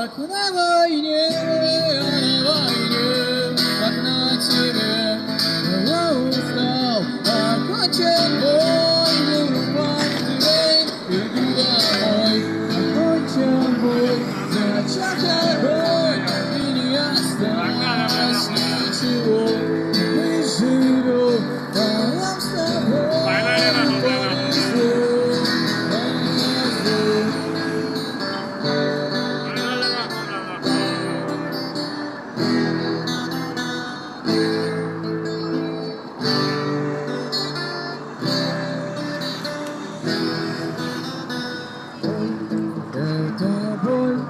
как на войне, как на тебе. Я устал, окончен бой, вырубай дверь, иду домой. Окончен бой, зачем огонь, и не осталось ничего. Мы живем, а нам с тобой повезло. Эта боль,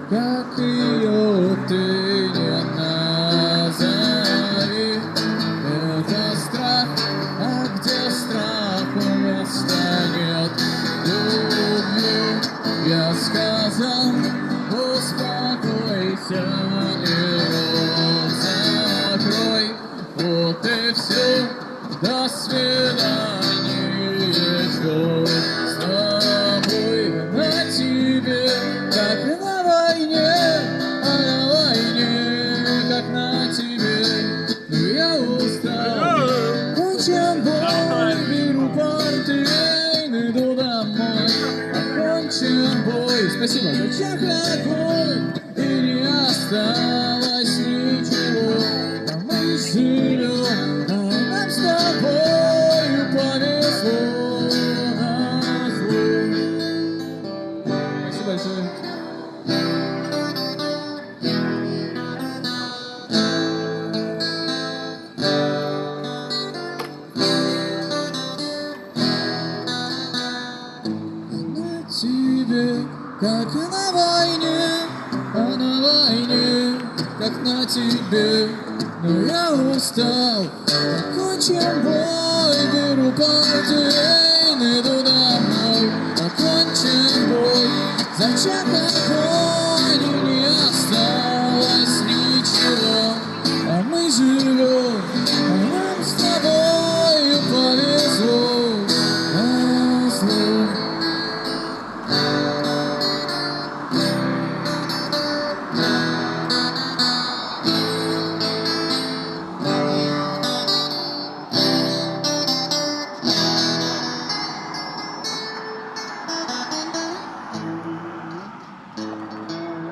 как ее ты не назови. Это страх, а где страх, места нет любви. Я сказал, успокойся и рот закрой. Вот и все, до свидания, черт с тобой. На тебе, как на войне, а на войне, как на тебе. Но я устал, кончен бой, беру портвейн, иду домой. Окончен бой, спасибо. Зачем огонь, и не осталось ничего. А мы живем, а нам с тобою повезло. Спасибо большое. На тебе, как и на войне, а на войне, как на тебе. Но я устал, окончен бой, беру портвейн, иду домой. Окончен бой, зачем огонь?